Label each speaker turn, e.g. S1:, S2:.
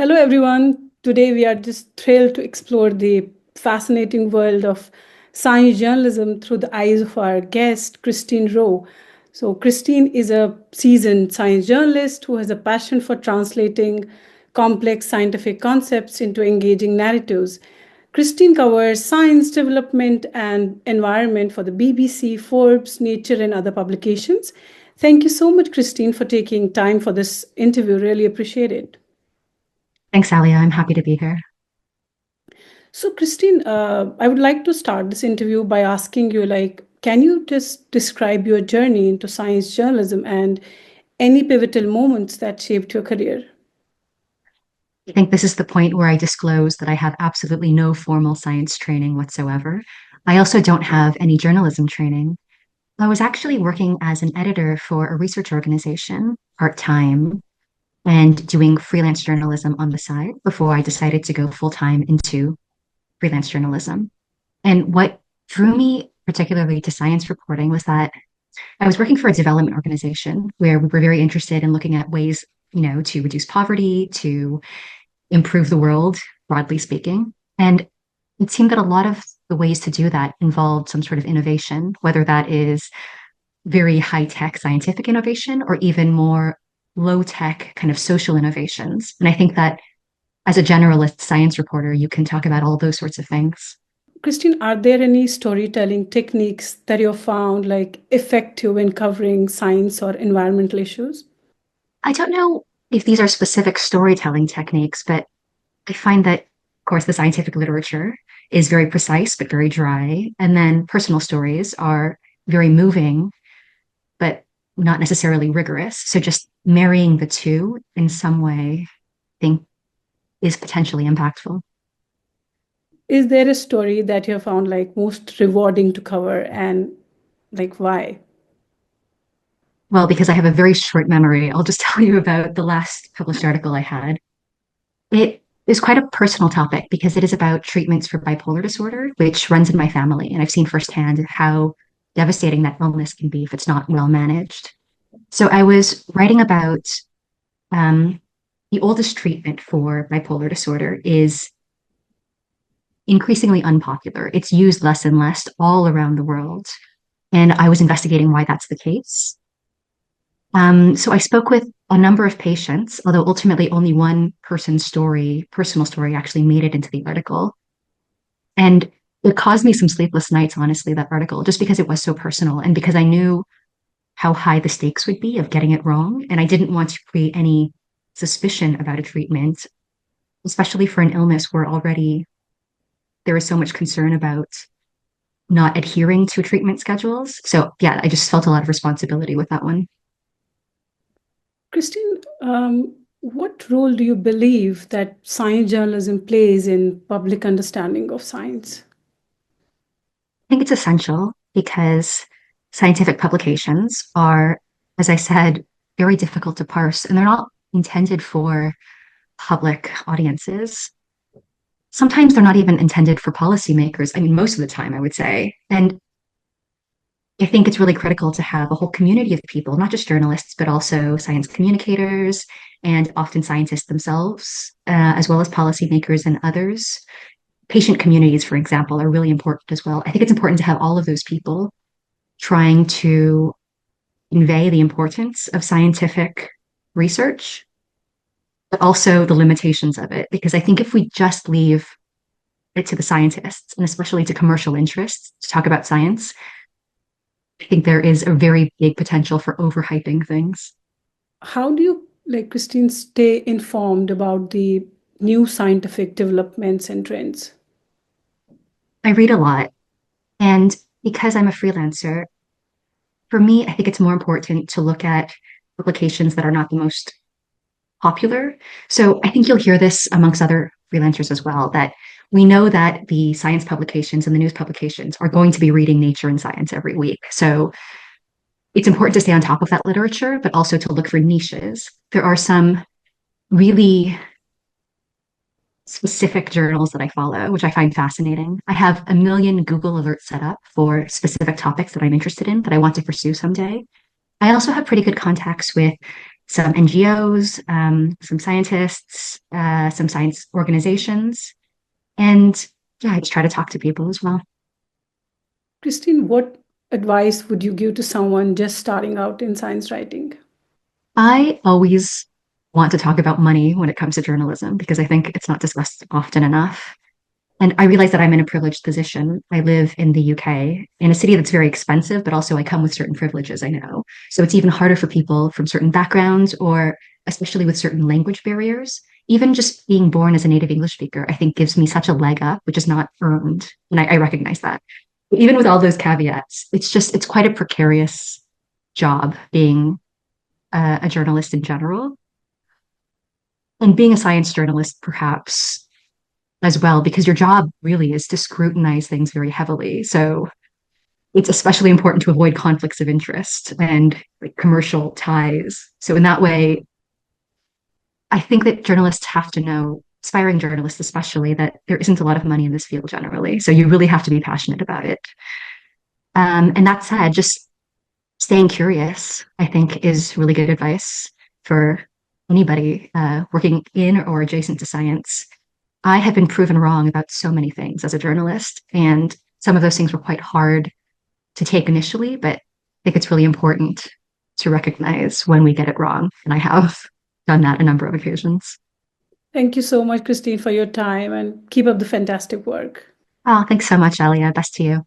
S1: Hello, everyone. Today, we are just thrilled to explore the fascinating world of science journalism through the eyes of our guest, Christine Rowe. So, Christine is a seasoned science journalist who has a passion for translating complex scientific concepts into engaging narratives. Christine covers science development and environment for the BBC, Forbes, Nature, and other publications. Thank you so much, Christine, for taking time for this interview. Really appreciate it.
S2: Thanks, Aliya. I'm happy to be here.
S1: So, Christine, I would like to start this interview by asking you, can you just describe your journey into science journalism and any pivotal moments that shaped your career?
S2: I think this is the point where I disclose that I have absolutely no formal science training whatsoever. I also don't have any journalism training. I was actually working as an editor for a research organization part-time and doing freelance journalism on the side before I decided to go full-time into freelance journalism. And what drew me particularly to science reporting was that I was working for a development organization where we were very interested in looking at ways, to reduce poverty, to improve the world, broadly speaking. And it seemed that a lot of the ways to do that involved some sort of innovation, whether that is very high tech scientific innovation or even more low tech kind of social innovations. And I think that as a generalist science reporter, you can talk about all those sorts of things.
S1: Christine, are there any storytelling techniques that you found effective in covering science or environmental issues?
S2: I don't know if these are specific storytelling techniques, but I find that, of course, the scientific literature is very precise but very dry. And then personal stories are very moving, but not necessarily rigorous. So just marrying the two in some way, I think, is potentially impactful.
S1: Is there a story that you have found most rewarding to cover and why?
S2: Well, because I have a very short memory, I'll just tell you about the last published article I had. It is quite a personal topic because it is about treatments for bipolar disorder, which runs in my family. And I've seen firsthand how devastating that illness can be if it's not well managed. So I was writing about um, the oldest treatment for bipolar disorder is increasingly unpopular. It's used less and less all around the world. And I was investigating why that's the case. So I spoke with a number of patients, although ultimately only one person's story, personal story, actually made it into the article. And it caused me some sleepless nights, honestly, that article, just because it was so personal and because I knew how high the stakes would be of getting it wrong. And I didn't want to create any suspicion about a treatment, especially for an illness where already there is so much concern about not adhering to treatment schedules. So, yeah, I just felt a lot of responsibility with that one.
S1: Christine, what role do you believe that science journalism plays in public understanding of science?
S2: I think it's essential because scientific publications are, as I said, very difficult to parse and they're not intended for public audiences. Sometimes they're not even intended for policymakers. I mean, most of the time, I would say. And I think it's really critical to have a whole community of people, not just journalists, but also science communicators and often scientists themselves, as well as policymakers and others. Patient communities, for example, are really important as well. I think it's important to have all of those people trying to convey the importance of scientific research, but also the limitations of it. Because I think if we just leave it to the scientists, and especially to commercial interests, to talk about science, I think there is a very big potential for overhyping things.
S1: How do you, Christine, stay informed about the new scientific developments and trends?
S2: I read a lot, and because I'm a freelancer, for me, I think it's more important to look at publications that are not the most popular. So I think you'll hear this amongst other freelancers as well, that we know that the science publications and the news publications are going to be reading Nature and Science every week. So it's important to stay on top of that literature, but also to look for niches. There are some really specific journals that I follow, which I find fascinating. I have a million Google alerts set up for specific topics that I'm interested in that I want to pursue someday. I also have pretty good contacts with some NGOs, some scientists, some science organizations. And yeah, I just try to talk to people as well.
S1: Christine, what advice would you give to someone just starting out in science writing?
S2: I always want to talk about money when it comes to journalism because I think it's not discussed often enough. And I realize that I'm in a privileged position. I live in the UK, in a city that's very expensive, but also I come with certain privileges, I know. So it's even harder for people from certain backgrounds or especially with certain language barriers. Even just being born as a native English speaker, I think gives me such a leg up, which is not earned. And I recognize that. But even with all those caveats, it's quite a precarious job being a journalist in general. And being a science journalist, perhaps as well, because your job really is to scrutinize things very heavily. So it's especially important to avoid conflicts of interest and like commercial ties. So in that way, I think that journalists have to know, aspiring journalists especially, that there isn't a lot of money in this field generally. So you really have to be passionate about it. And that said, just staying curious, I think, is really good advice for anybody working in or adjacent to science. I have been proven wrong about so many things as a journalist, and some of those things were quite hard to take initially, but I think it's really important to recognize when we get it wrong. And I have done that a number of occasions.
S1: Thank you so much, Christine, for your time and keep up the fantastic work.
S2: Oh, thanks so much, Aliya. Best to you.